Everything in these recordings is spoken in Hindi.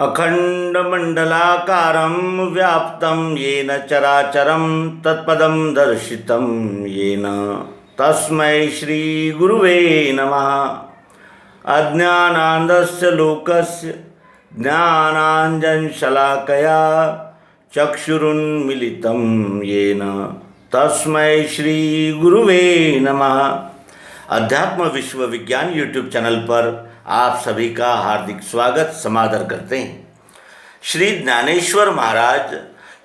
अखण्डमण्डलाकारं व्याप्तं येन चराचरं तत्पदं दर्शितं येन तस्मै श्रीगुरुवे नमः। अज्ञानान्धस्य लोकस्य ज्ञानाञ्जनशलाकया चक्षुरुन्मीलितं येन तस्मै श्रीगुरुवे नमः। अध्यात्म विश्व विज्ञान यूट्यूब चैनल पर आप सभी का हार्दिक स्वागत समादर करते हैं। श्री ज्ञानेश्वर महाराज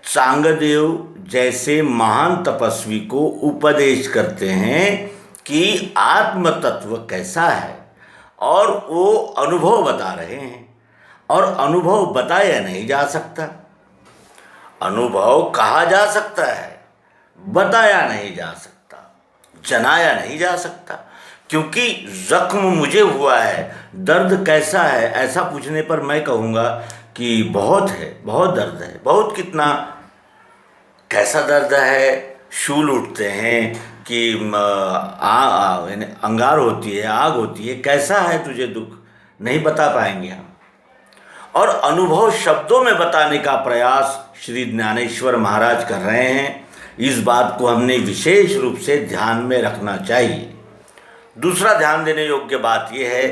चांगदेव जैसे महान तपस्वी को उपदेश करते हैं कि आत्म तत्व कैसा है और वो अनुभव बता रहे हैं। और अनुभव बताया नहीं जा सकता, अनुभव कहा जा सकता है, बताया नहीं जा सकता, जनाया नहीं जा सकता। क्योंकि जख्म मुझे हुआ है, दर्द कैसा है, ऐसा पूछने पर मैं कहूँगा कि बहुत है, बहुत दर्द है। बहुत कितना, कैसा दर्द है, शूल उठते हैं कि अंगार होती है, आग होती है, कैसा है तुझे दुख, नहीं बता पाएंगे हम। और अनुभव शब्दों में बताने का प्रयास श्री ज्ञानेश्वर महाराज कर रहे हैं। इस बात को हमने विशेष रूप से ध्यान में रखना चाहिए। दूसरा ध्यान देने योग्य बात यह है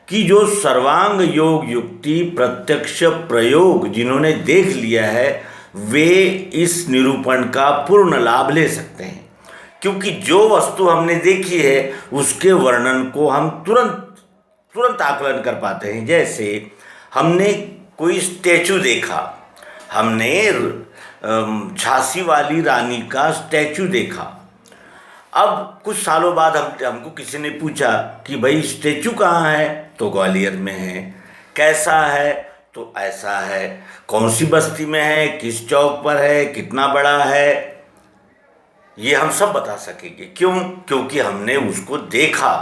कि जो सर्वांग योग युक्ति प्रत्यक्ष प्रयोग जिन्होंने देख लिया है वे इस निरूपण का पूर्ण लाभ ले सकते हैं। क्योंकि जो वस्तु हमने देखी है उसके वर्णन को हम तुरंत आकलन कर पाते हैं। जैसे हमने कोई स्टैचू देखा, हमने झांसी वाली रानी का स्टैचू देखा। अब कुछ सालों बाद हमको किसी ने पूछा कि भाई स्टैचू कहाँ है, तो ग्वालियर में है। कैसा है, तो ऐसा है। कौन सी बस्ती में है, किस चौक पर है, कितना बड़ा है, ये हम सब बता सकेंगे। क्यों? क्योंकि हमने उसको देखा।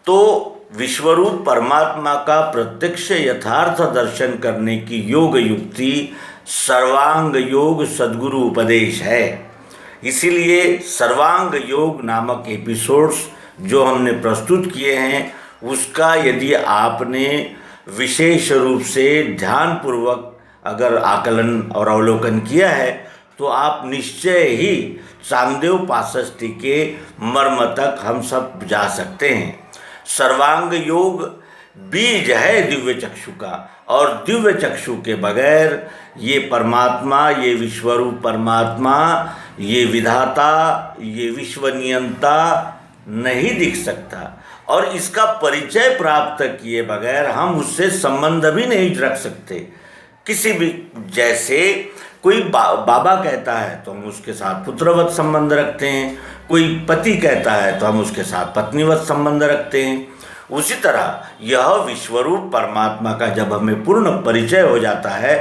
तो विश्वरूप परमात्मा का प्रत्यक्ष यथार्थ दर्शन करने की योग युक्ति सर्वांग योग सद्गुरु उपदेश है। इसीलिए सर्वांग योग नामक एपिसोड्स जो हमने प्रस्तुत किए हैं उसका यदि आपने विशेष रूप से ध्यानपूर्वक अगर आकलन और अवलोकन किया है तो आप निश्चय ही चांगदेव 65 के मर्म तक हम सब जा सकते हैं। सर्वांग योग बीज है दिव्य चक्षु का, और दिव्य चक्षु के बगैर ये परमात्मा, ये विश्वरूप परमात्मा, ये विधाता, ये विश्वनियंता नहीं दिख सकता। और इसका परिचय प्राप्त किए बगैर हम उससे संबंध भी नहीं रख सकते किसी भी। जैसे कोई बाबा कहता है तो हम उसके साथ पुत्रवत संबंध रखते हैं, कोई पति कहता है तो हम उसके साथ पत्नीवत संबंध रखते हैं। उसी तरह यह विश्वरूप परमात्मा का जब हमें पूर्ण परिचय हो जाता है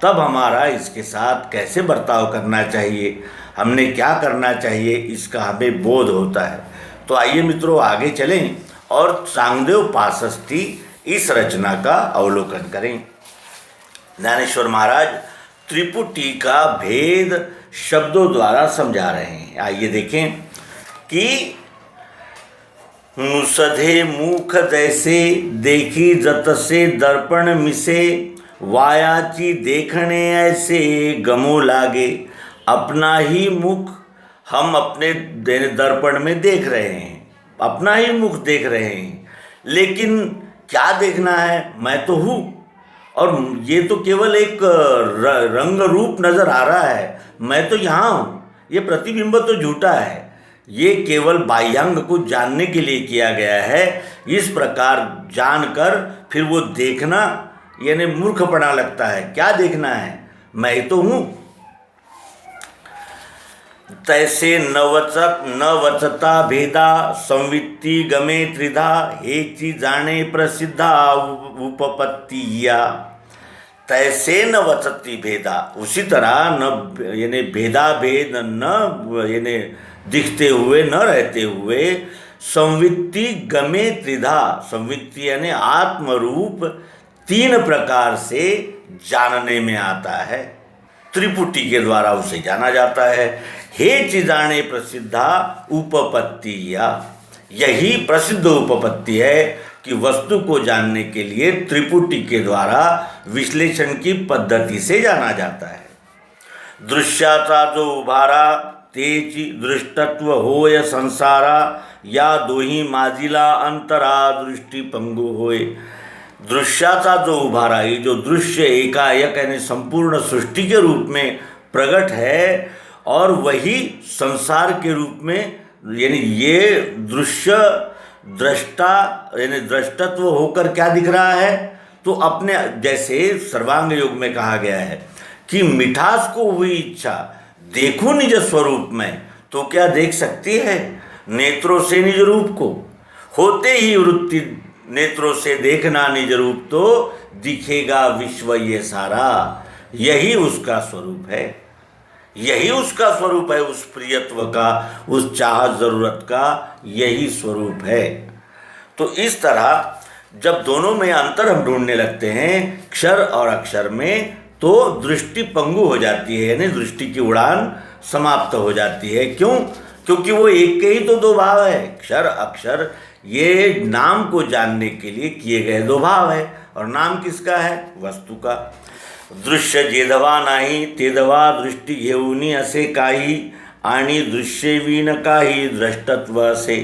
तब हमारा इसके साथ कैसे बर्ताव करना चाहिए, हमने क्या करना चाहिए, इसका हमें बोध होता है। तो आइए मित्रों आगे चलें और चांगदेव 65 इस रचना का अवलोकन करें। ज्ञानेश्वर महाराज त्रिपुटी का भेद शब्दों द्वारा समझा रहे हैं। आइए देखें कि नुसधे मुख जैसे देखी जत से दर्पण मिसे, वायाची देखने ऐसे गमो लागे। अपना ही मुख हम अपने दर्पण में देख रहे हैं, अपना ही मुख देख रहे हैं, लेकिन क्या देखना है, मैं तो हूँ और ये तो केवल एक रंग रूप नज़र आ रहा है, मैं तो यहाँ हूँ। ये प्रतिबिंब तो झूठा है, ये केवल बाह्यांग को जानने के लिए किया गया है। इस प्रकार जानकर फिर वो देखना यानी मूर्खपना लगता है। क्या देखना है, मैं तो हूँ। तैसे न वचता भेदा संवित्ति गमे त्रिधा, हेची जाने प्रसिद्धा उपपत्तिया। तैसे न वचती भेदा, उसी तरह न यानी भेदा भेद न यानी दिखते हुए न रहते हुए, संवित्ति गमे त्रिधा, संवित्ति यानी आत्मरूप 3 प्रकार से जानने में आता है। त्रिपुटी के द्वारा उसे जाना जाता है। हे चिदाने प्रसिद्धा उपपत्तिया, यही प्रसिद्ध उपपत्ति है कि वस्तु को जानने के लिए त्रिपुटी के द्वारा विश्लेषण की पद्धति से जाना जाता है। दृश्याचा जो उभारा तेची दृष्टत्व होय संसारा, या दोही माझिला अंतरा दृष्टी पंगु होय। दृश्याचा जो उभारा, ये जो दृश्य एकाएक यानी संपूर्ण सृष्टि के रूप में प्रकट है, और वही संसार के रूप में, यानी ये दृश्य दृष्टा यानी दृष्टत्व होकर क्या दिख रहा है, तो अपने जैसे सर्वांग योग में कहा गया है कि मिठास को हुई इच्छा देखो निज स्वरूप में, तो क्या देख सकती है नेत्रों से निज रूप को। होते ही वृत्ति नेत्रों से देखना निज रूप, तो दिखेगा विश्व ये सारा। यही उसका स्वरूप है, यही उसका स्वरूप है, उस प्रियत्व का, उस चाहत जरूरत का यही स्वरूप है। तो इस तरह जब दोनों में अंतर हम ढूंढने लगते हैं, क्षर और अक्षर में, तो दृष्टि पंगु हो जाती है, यानी दृष्टि की उड़ान समाप्त हो जाती है। क्यों? क्योंकि वो एक के ही तो दो भाव है। क्षर अक्षर ये नाम को जानने के लिए किए गए दो भाव है, और नाम किसका है? वस्तु का। दृश्य जेधवा नाही तेधवा दृष्टी घेऊनी असे काही, आणि दृश्य विन काही दृष्टत्व असे।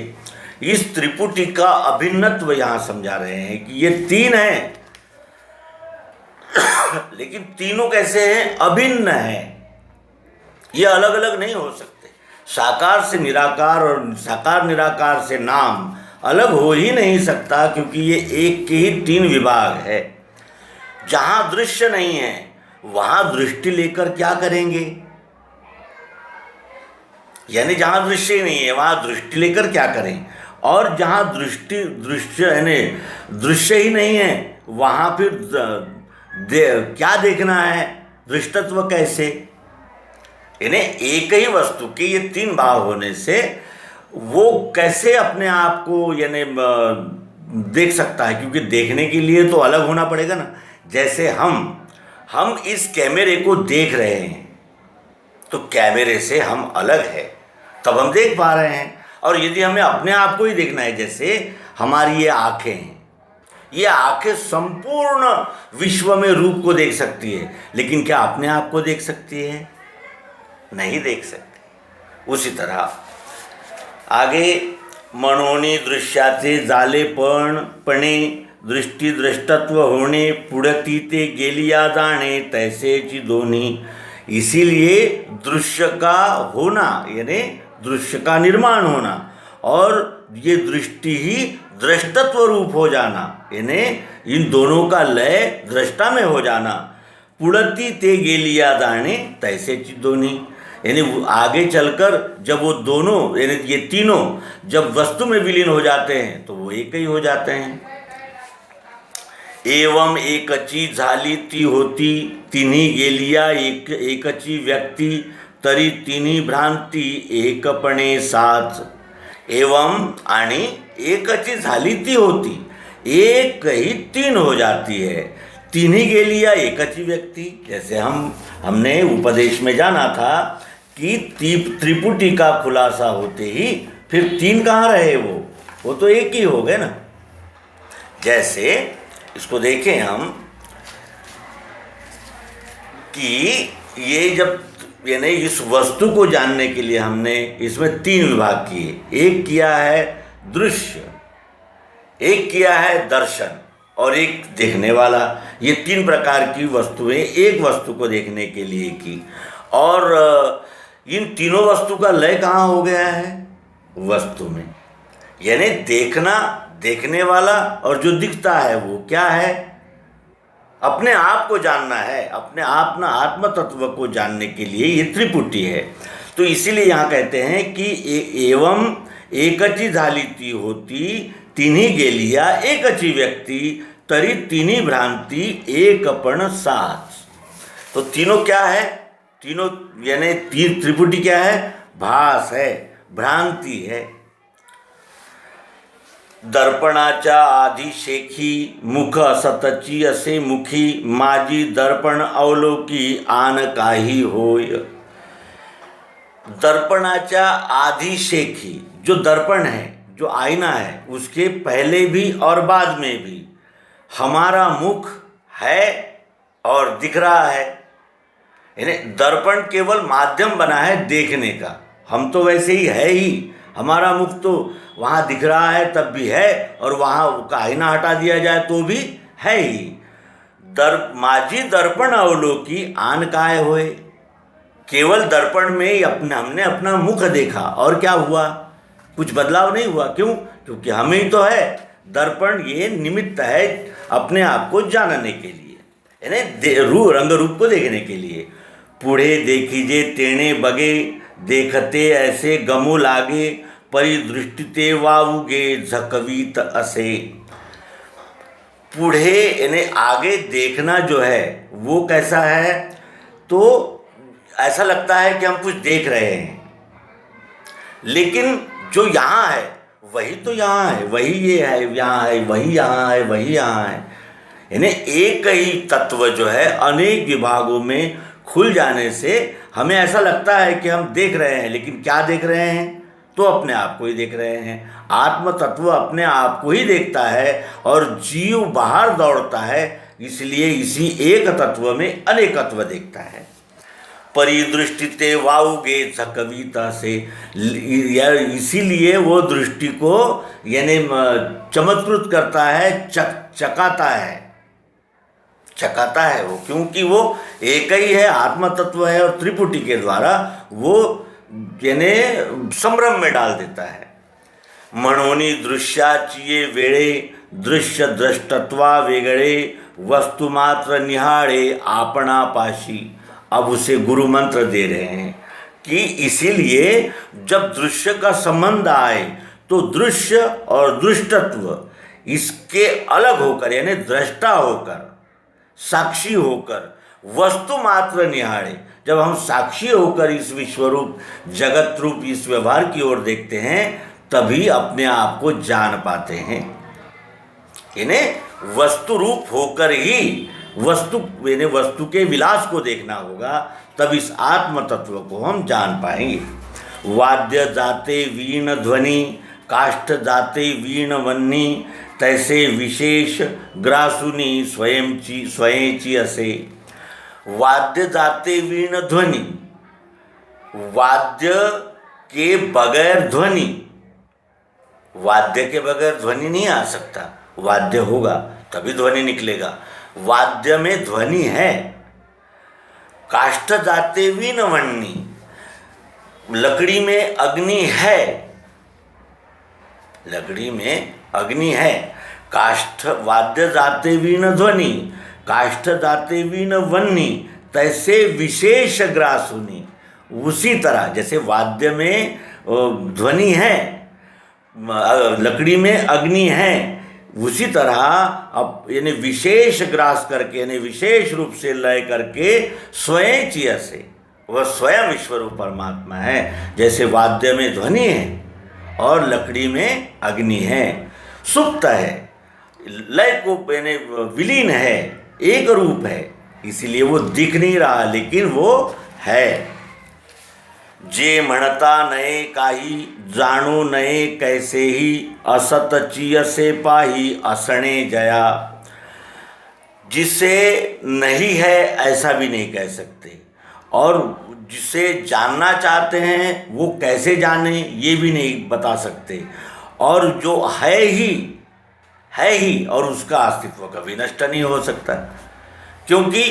इस त्रिपुटी का अभिन्नत्व यहाँ समझा रहे हैं कि ये तीन हैं, लेकिन तीनों कैसे हैं? अभिन्न हैं, ये अलग अलग नहीं हो सकते। साकार से निराकार और साकार निराकार से नाम अलग हो ही नहीं सकता, क्योंकि ये एक के ही तीन विभाग है। जहाँ दृश्य नहीं है वहाँ दृष्टि लेकर क्या करेंगे? यानी जहाँ दृश्य ही नहीं है वहाँ दृष्टि लेकर क्या करें? और जहाँ दृश्य यानी दृश्य ही नहीं है वहाँ फिर क्या देखना है? दृष्टत्व कैसे? यानी एक ही वस्तु के ये तीन भाव होने से वो कैसे अपने आप को यानी देख सकता है? क्योंकि देखने के लिए तो अलग होना पड़ेगा ना। जैसे हम इस कैमरे को देख रहे हैं, तो कैमरे से हम अलग है, तब हम देख पा रहे हैं। और यदि हमें अपने आप को ही देखना है, जैसे हमारी ये आँखें हैं, ये आँखें संपूर्ण विश्व में रूप को देख सकती है, लेकिन क्या अपने आप को देख सकती है? नहीं देख सकती। उसी तरह आगे मनोनी दृश्याचे झाले पणे दृष्टी दृष्टत्व होणे, पुढती ते गेलिया जाणे तैसेची दोन्ही। इसीलिए दृश्य का होना यानी दृश्य का निर्माण होना, और ये दृष्टि ही दृष्टत्व रूप हो जाना, यानी इन दोनों का लय दृष्टा में हो जाना। पुढती ते गेलिया जाणे तैसेची दोन्ही, यानी आगे चलकर जब वो दोनों यानी ये तीनों जब वस्तु में विलीन हो जाते हैं, तो वो एक ही हो जाते हैं। एवं एकची झाली ती होती, तिन्ही गेलिया एकची व्यक्ती, तरी तिन्ही भ्रांती एकपणे साथ। एवं आणि एकची झाली ती होती, एक ही तीन हो जाती है। तिन्ही गेलिया एकची व्यक्ति, जैसे हमने उपदेश में जाना था कि त्रिपुटी का खुलासा होते ही फिर तीन कहाँ रहे? वो तो एक ही हो गए ना। जैसे इसको देखें हम कि ये जब यानी इस वस्तु को जानने के लिए हमने इसमें तीन विभाग किए। एक किया है दृश्य, एक किया है दर्शन, और एक देखने वाला। ये तीन प्रकार की वस्तुएं एक वस्तु को देखने के लिए की। और इन तीनों वस्तु का लय कहाँ हो गया है? वस्तु में। यानी देखना, देखने वाला, और जो दिखता है वो क्या है? अपने आप को जानना है, अपने आप ना आत्म तत्व को जानने के लिए ये त्रिपुटी है। तो इसीलिए यहाँ कहते हैं कि एवं एकची झाली ती होती, तिन्ही गेलिया एकची व्यक्ति, तरी तिन्ही भ्रांती एकपण साथ। तो तीनों क्या है? तीनों यानी त्रिपुटी क्या है? भास है, भ्रांति है। दर्पणाच्या आधी शेखी, मुख असतची असे मुखी, माझी दर्पण अवलोकी आन काही होय। दर्पणाच्या आधी शेखी, जो दर्पण है, जो आईना है उसके पहले भी और बाद में भी हमारा मुख है और दिख रहा है। यानी दर्पण केवल माध्यम बना है देखने का, हम तो वैसे ही है ही। हमारा मुख तो वहाँ दिख रहा है तब भी है, और वहाँ का आईना हटा दिया जाए तो भी है ही। माझी दर्पण अवलोकी आन काय होए। केवल दर्पण में ही हमने अपना मुख देखा, और क्या हुआ? कुछ बदलाव नहीं हुआ। क्यों? क्योंकि हम ही तो है। दर्पण ये निमित्त है अपने आप को जानने के लिए, यानी रंग रूप को देखने के लिए। पुढ़े देखीजे तेणे बगे, देखते ऐसे गमो लागे, परिदृष्टि ते वाऊगे झकवीत असे। पुढ़े यानी आगे देखना जो है वो कैसा है? तो ऐसा लगता है कि हम कुछ देख रहे हैं, लेकिन जो यहाँ है वही तो यहाँ है, वही ये है यहाँ है, वही यहाँ है, वही यहाँ है। यानी एक ही तत्व जो है अनेक विभागों में खुल जाने से हमें ऐसा लगता है कि हम देख रहे हैं, लेकिन क्या देख रहे हैं? तो अपने आप को ही देख रहे हैं। आत्म तत्व अपने आप को ही देखता है और जीव बाहर दौड़ता है, इसलिए इसी एक तत्व में अनेकत्व देखता है। परिदृष्टि ते वाऊगे झकवीता से, इसीलिए वो दृष्टि को यानी चमत्कृत करता है, चकाता है वो, क्योंकि वो एक ही है, आत्म तत्व है, और त्रिपुटी के द्वारा वो यानी संभ्रम में डाल देता है। मनोनी दृश्याचिये वेळे, दृश्य दृष्टत्वा वेगळे, वस्तु मात्र निहाळे आपणा पाशी। अब उसे गुरु मंत्र दे रहे हैं कि इसीलिए जब दृश्य का संबंध आए तो दृश्य और दृष्टत्व इसके अलग होकर, यानी दृष्टा होकर, साक्षी होकर, वस्तु मात्र निहारे, जब हम साक्षी होकर इस विश्वरूप जगत रूप इस व्यवहार की ओर देखते हैं तभी अपने आप को जान पाते हैं। इन्हें वस्तु रूप होकर ही वस्तु के विलास को देखना होगा, तब इस आत्म तत्व को हम जान पाएंगे। वाद्य जाते वीण ध्वनि, काष्ठ जाते वीण वन्नी, तैसे विशेष ग्रासुनी स्वयंची असे। वाद्य जाते वीण ध्वनि, वाद्य के बगैर ध्वनि, वाद्य के बगैर ध्वनि नहीं आ सकता। वाद्य होगा तभी ध्वनि निकलेगा, वाद्य में ध्वनि है। काष्ठ जाते वीण वन्नी, लकड़ी में अग्नि है, लकड़ी में अग्नि है। काष्ठ वाद्य जाते वीण ध्वनि, काष्ठ जाते वीण वन्नी, तैसे विशेष ग्रासुनी। उसी तरह जैसे वाद्य में ध्वनि है, लकड़ी में अग्नि है, उसी तरह अब यानी विशेष ग्रास करके, यानी विशेष रूप से लय करके स्वयं चीय से, वह स्वयं ईश्वर परमात्मा है। जैसे वाद्य में ध्वनि है और लकड़ी में अग्नि है, सुप्त है, लय को यानी विलीन है, एक रूप है, इसीलिए वो दिख नहीं रहा लेकिन वो है। जे म्हणता नये काही, जाणू नये कैसे ही, असत चिय से पाही असणे जया। जिसे नहीं है ऐसा भी नहीं कह सकते, और जिसे जानना चाहते हैं वो कैसे जाने ये भी नहीं बता सकते, और जो है ही और उसका अस्तित्व कभी नष्ट नहीं हो सकता, क्योंकि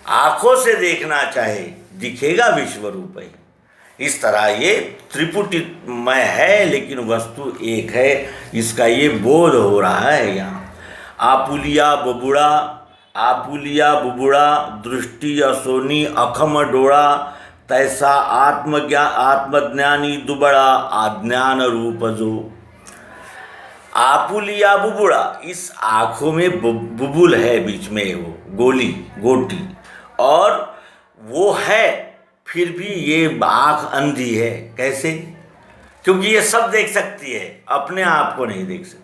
आँखों से देखना चाहे दिखेगा विश्व रूप ही। इस तरह ये त्रिपुटीमय है लेकिन वस्तु एक है, इसका ये बोध हो रहा है यहाँ। आपुलिया बुबुड़ा, दृष्टि असोनी अखम डोड़ा, तैसा आत्मज्ञानी दुबड़ा, अज्ञान रूप जो। आपुलिया बुबुड़ा, इस आँखों में बुबुल है, बीच में वो गोटी, और वो है फिर भी ये आँख अंधी है। कैसे? क्योंकि ये सब देख सकती है, अपने आप को नहीं देख सकती।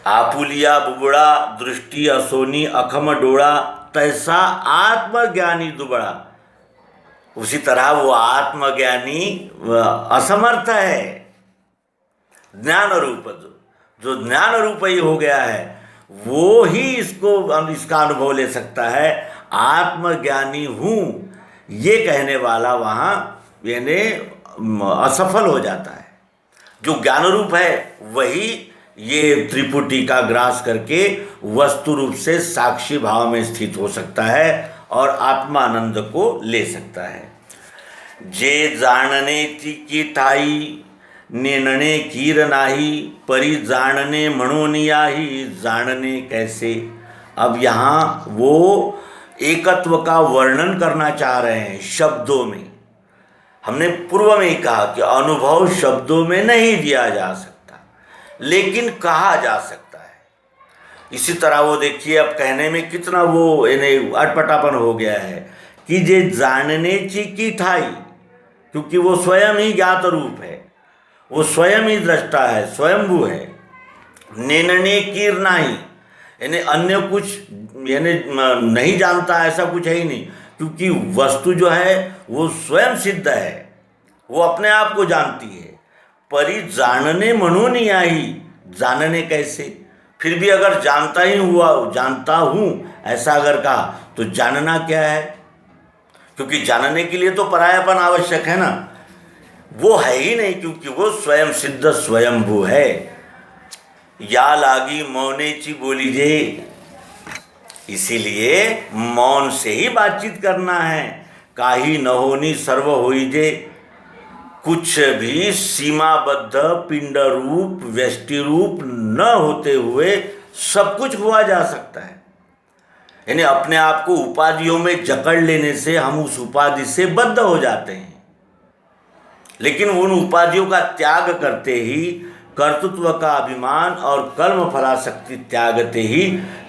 आपुलिया बुबुड़ा, दृष्टि असोनी अखम डोड़ा, तैसा आत्मज्ञानी दुबड़ा। उसी तरह वो आत्मज्ञानी असमर्थ है, ज्ञान रूप जो ज्ञान रूप ही हो गया है वो ही इसका अनुभव ले सकता है। आत्मज्ञानी हूँ ये कहने वाला वहाँ यानी असफल हो जाता है। जो ज्ञान रूप है वही ये त्रिपुटी का ग्रास करके वस्तु रूप से साक्षी भाव में स्थित हो सकता है और आत्मानंद को ले सकता है। जे जाणने की ठाई नेणने कीर नाही, परी जाणने म्हणून याही जाणने कैसे। अब यहाँ वो एकत्व का वर्णन करना चाह रहे हैं शब्दों में। हमने पूर्व में ही कहा कि अनुभव शब्दों में नहीं दिया जा सकता लेकिन कहा जा सकता है। इसी तरह वो देखिए अब कहने में कितना वो यानी अटपटापन हो गया है कि जे जानने की ठाई, क्योंकि वो स्वयं ही ज्ञात रूप है, वो स्वयं ही दृष्टा है, स्वयंभू है। नेनने कीर नाही यानी अन्य कुछ यानी नहीं जानता ऐसा कुछ है ही नहीं, क्योंकि वस्तु जो है वो स्वयं सिद्ध है, वो अपने आप को जानती है। परी जानने म्हणून याही जानने कैसे, फिर भी अगर जानता ही हुआ जानता हूँ ऐसा अगर कहा तो जानना क्या है, क्योंकि जानने के लिए तो परायापन आवश्यक है ना, वो है ही नहीं क्योंकि वो स्वयं सिद्ध स्वयंभू है। या लागी मौनेची बोली जे, इसीलिए मौन से ही बातचीत करना है। काही न होनी सर्व होई जे, कुछ भी सीमाबद्ध पिंड रूप व्यष्टि रूप न होते हुए सब कुछ हुआ जा सकता है। यानी अपने आप को उपाधियों में जकड़ लेने से हम उस उपाधि से बद्ध हो जाते हैं, लेकिन उन उपाधियों का त्याग करते ही कर्तृत्व का अभिमान और कर्म फलाशक्ति त्यागते ही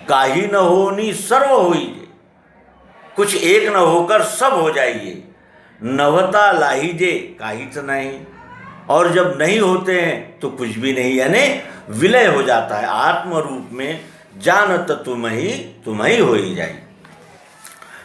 काही न होनी सर्व होइए, कुछ एक न होकर सब हो जाइए। नवता लाहिजे काहीच नहीं, और जब नहीं होते हैं तो कुछ भी नहीं, यानी विलय हो जाता है। आत्म रूप में जानत तुम ही हो ही जाई।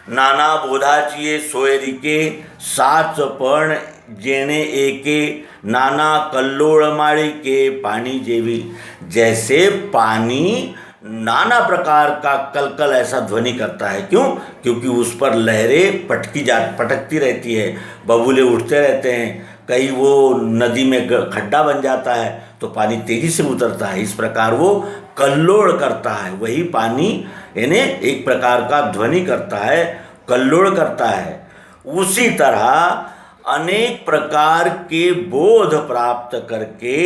नाना बोधाचिये सोयरिके, साच पण जेणे एके, नाना कल्लोळ माळी के पानी जेवी। जैसे पानी नाना प्रकार का कलकल ऐसा ध्वनि करता है, क्यों? क्योंकि उस पर लहरें पटकती रहती है, बबूले उठते रहते हैं, कहीं वो नदी में खड्डा बन जाता है तो पानी तेजी से उतरता है। इस प्रकार वो कल्लोळ करता है, वही पानी यानी एक प्रकार का ध्वनि करता है, कल्लोळ करता है। उसी तरह अनेक प्रकार के बोध प्राप्त करके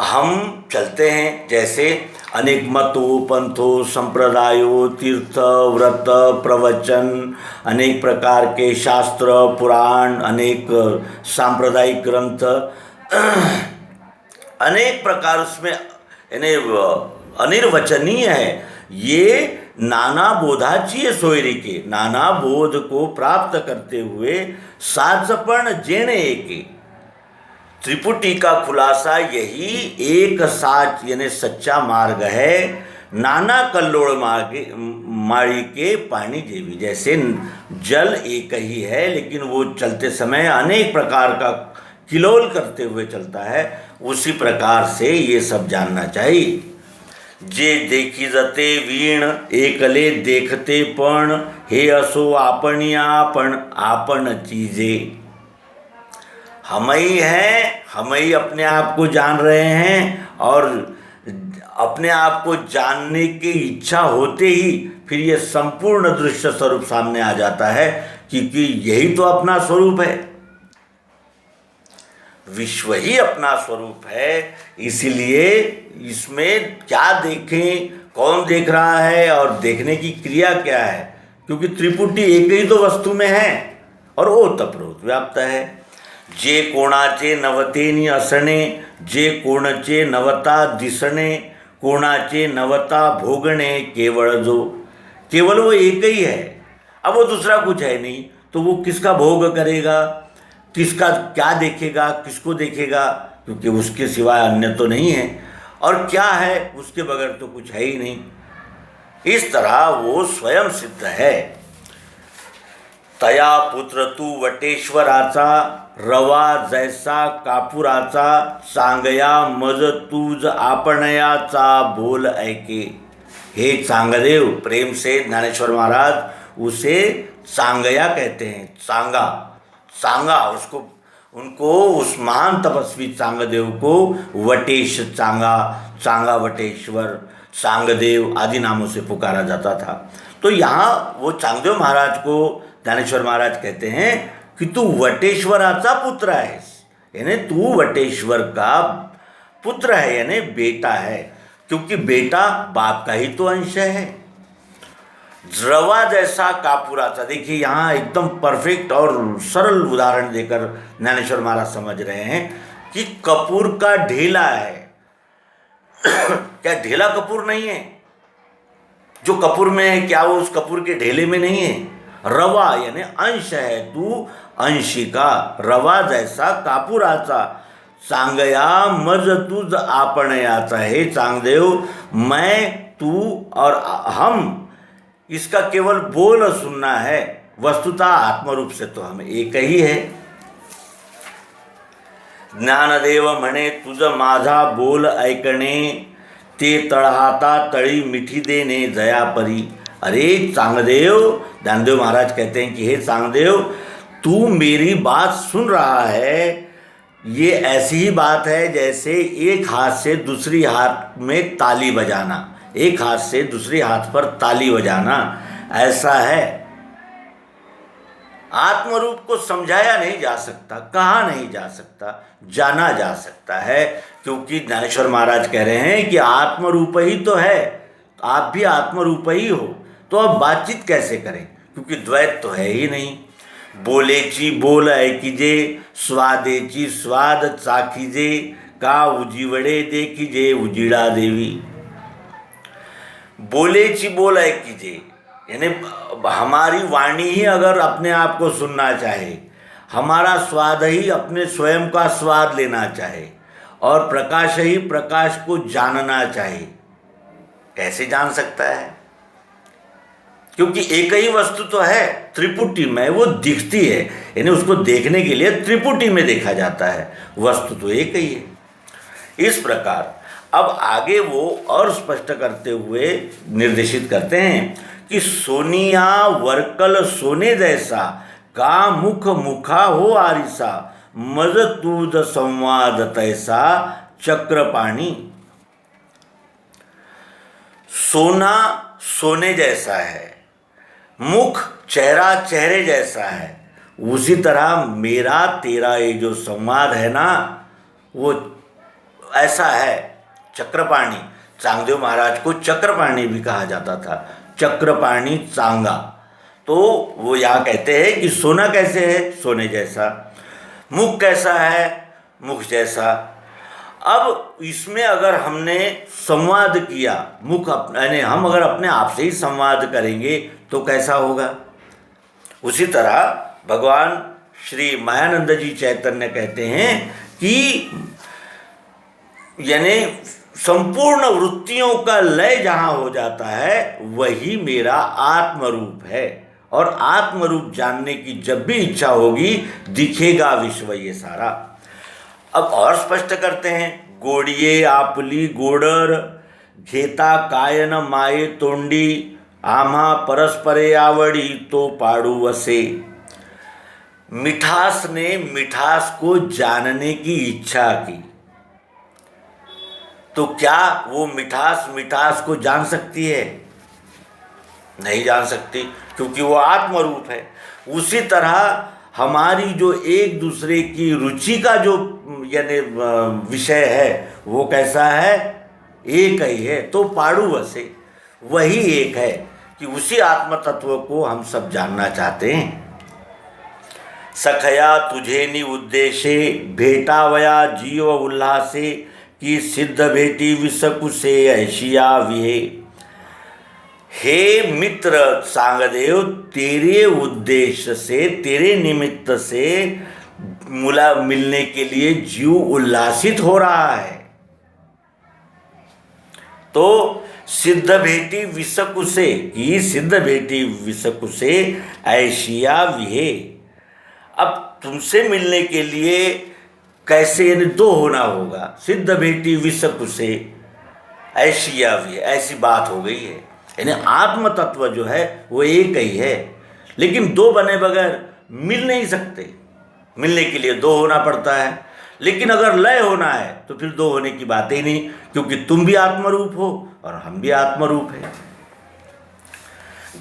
हम चलते हैं। जैसे अनेक मतों पंथों संप्रदायों तीर्थ व्रत प्रवचन, अनेक प्रकार के शास्त्र पुराण, अनेक सांप्रदायिक ग्रंथ, अनेक प्रकार उसमें यानी अनिर्वचनीय है। ये नाना बोधाचिये सोयरी के, नाना बोध को प्राप्त करते हुए साचपण जेणे एके। त्रिपुटी का खुलासा यही एक साच यानी सच्चा मार्ग है। नाना कल्लोळ माड़ी के पानी जेवी, जैसे जल एक ही है लेकिन वो चलते समय अनेक प्रकार का किलोल करते हुए चलता है, उसी प्रकार से ये सब जानना चाहिए। जे देखी जते वीण एकले देखते पण, हे असो आपणी आपण चीजे। हम ही हैं, हम ही अपने आप को जान रहे हैं, और अपने आप को जानने की इच्छा होते ही फिर ये संपूर्ण दृश्य स्वरूप सामने आ जाता है, क्योंकि यही तो अपना स्वरूप है, विश्व ही अपना स्वरूप है। इसीलिए इसमें क्या देखें, कौन देख रहा है और देखने की क्रिया क्या है, क्योंकि त्रिपुटी एक ही तो वस्तु में है और ओतप्रोत व्याप्त है। जे कोणाचे नवतेनी असणे, जे कोणचे नवता दिसणे, कोणाचे नवता भोगणे केवळ जो। केवल वो एक ही है, अब वो दूसरा कुछ है नहीं, तो वो किसका भोग करेगा, किसका क्या देखेगा, किसको देखेगा, क्योंकि उसके सिवाय अन्य तो नहीं है, और क्या है उसके बगैर तो कुछ है ही नहीं। इस तरह वो स्वयं सिद्ध है। तया पुत्र तू वटेश्वराचा, रवा जैसा कापुराचा, सांगया मज तुझ आपणयाचा बोल ऐके। हे चांगदेव, प्रेम से ज्ञानेश्वर महाराज उसे सांगया कहते हैं। सांगा, सांगा उसको, उनको उस महान तपस्वी चांगदेव को वटेश चांगा, चांगा वटेश्वर, सांगदेव आदि नामों से पुकारा जाता था। तो यहाँ वो चांगदेव महाराज को ज्ञानेश्वर महाराज कहते हैं कि तू वटेश्वराचा पुत्र आहेस, यानी तू वटेश्वर का पुत्र है, यानी बेटा है, क्योंकि बेटा बाप का ही तो अंश है। रवा जैसा कापुराचा, देखिए यहाँ एकदम परफेक्ट और सरल उदाहरण देकर ज्ञानेश्वर महाराज समझ रहे हैं कि कपूर का ढेला है। क्या ढेला कपूर नहीं है? जो कपूर में है क्या वो उस कपूर के ढेले में नहीं है? रवा यानी अंश है, तू अंशी का। रवा जैसा कापुराचा, सांगया मज तुझ आपणयाचा। हे चांगदेव, मैं, तू और हम, इसका केवल बोल सुनना है, वस्तुतः आत्मरूप से तो हम एक ही है। ज्ञानदेव म्हणे तुझ माझा बोल ऐकणे, ते तळहाता तळी मिठी देणे जयापरी। अरे चांगदेव, ज्ञानदेव महाराज कहते हैं कि हे चांगदेव, तू मेरी बात सुन रहा है, ये ऐसी ही बात है जैसे एक हाथ से दूसरी हाथ में ताली बजाना, एक हाथ से दूसरे हाथ पर ताली बजाना, ऐसा है। आत्मरूप को समझाया नहीं जा सकता, कहा नहीं जा सकता, जाना जा सकता है, क्योंकि ज्ञानेश्वर महाराज कह रहे हैं कि आत्मरूप ही तो है, आप भी आत्मरूप ही हो, तो अब बातचीत कैसे करें, क्योंकि द्वैत तो है ही नहीं। बोलेची बोल ऐकीजे, स्वादेची स्वाद चाखीजे, का उजिवडे देखीजे उजिड़ा देवी। बोलेची बोल ऐकीजे यानी हमारी वाणी ही अगर अपने आप को सुनना चाहे, हमारा स्वाद ही अपने स्वयं का स्वाद लेना चाहे, और प्रकाश ही प्रकाश को जानना चाहे, कैसे जान सकता है? क्योंकि एक ही वस्तु तो है, त्रिपुटी में वो दिखती है, यानी उसको देखने के लिए त्रिपुटी में देखा जाता है, वस्तु तो एक ही है। इस प्रकार अब आगे वो और स्पष्ट करते हुए निर्देशित करते हैं कि सोनिया वर्कल सोने जैसा, का मुख मुखा हो आरिसा, मज तुझ संवाद तैसा चक्रपाणी। सोना सोने जैसा है, मुख चेहरा चेहरे जैसा है, उसी तरह मेरा तेरा ये जो संवाद है ना, वो ऐसा है। चक्रपाणी, चांगदेव महाराज को चक्रपाणी भी कहा जाता था, चक्रपाणी चांगा। तो वो यहाँ कहते हैं कि सोना कैसे है, सोने जैसा, मुख कैसा है, मुख जैसा। अब इसमें अगर हमने संवाद किया, मुख यानी हम अगर अपने आप से ही संवाद करेंगे तो कैसा होगा? उसी तरह भगवान श्री मायानंद जी चैतन्य कहते हैं कि यानी संपूर्ण वृत्तियों का लय जहाँ हो जाता है वही मेरा आत्मरूप है, और आत्मरूप जानने की जब भी इच्छा होगी दिखेगा विश्व ये सारा। अब और स्पष्ट करते हैं, गोडिये आपली गोडर, घेता कायन माये तोंडी, आम्हा परस्परे आवडी तो पाडू असे। मिठास ने मिठास को जानने की इच्छा की, तो क्या वो मिठास मिठास को जान सकती है? नहीं जान सकती, क्योंकि वो आत्मरूप है। उसी तरह हमारी जो एक दूसरे की रुचि का जो यानी विषय है वो कैसा है? एक ही है, तो पाड़ू वसे, वही एक है कि उसी आत्म तत्व को हम सब जानना चाहते हैं। सखया तुझे नि उद्देशे, भेटावया जीव उल्लासे, की सिद्ध भेटी विसकुसे ऐशिया विहे। हे मित्र सांगदेव, तेरे उद्देश्य से, तेरे निमित्त से मिलने के लिए जीव उल्लासित हो रहा है। तो सिद्ध भेटी विसकुसे, की सिद्ध भेटी विसकुसे ऐशिया विहे। अब तुमसे मिलने के लिए कैसे, यानी दो होना होगा। सिद्ध भेटी विश्व कुसे, ऐसी ऐसी बात हो गई है। यानी आत्म तत्व जो है वो एक ही है, लेकिन दो बने बगैर मिल नहीं सकते। मिलने के लिए दो होना पड़ता है, लेकिन अगर लय होना है तो फिर दो होने की बात ही नहीं, क्योंकि तुम भी आत्मरूप हो और हम भी आत्मरूप हैं।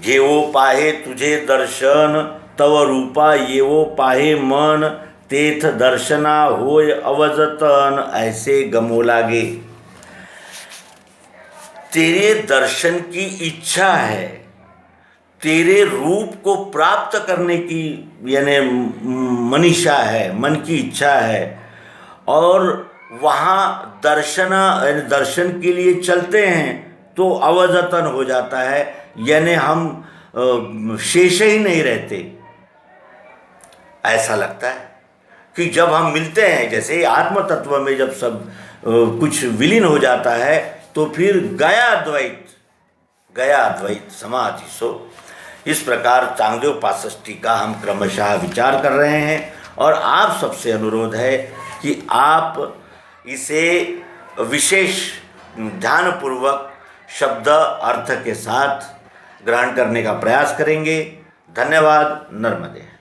जेवो पाहे तुझे दर्शन, तव रूपा ये वो पाहे मन, तेथ दर्शना होय अवजतन, ऐसे गमो लागे। तेरे दर्शन की इच्छा है, तेरे रूप को प्राप्त करने की यानी मनीषा है, मन की इच्छा है, और वहाँ दर्शन के लिए चलते हैं तो अवजतन हो जाता है, यानी हम शेष ही नहीं रहते। ऐसा लगता है कि जब हम मिलते हैं, जैसे आत्म तत्व में जब सब कुछ विलीन हो जाता है तो फिर गया द्वैत समाधि सो। इस प्रकार चांगदेव पासष्टी का हम क्रमशः विचार कर रहे हैं, और आप सबसे अनुरोध है कि आप इसे विशेष ध्यानपूर्वक शब्द अर्थ के साथ ग्रहण करने का प्रयास करेंगे। धन्यवाद। नर्मदे।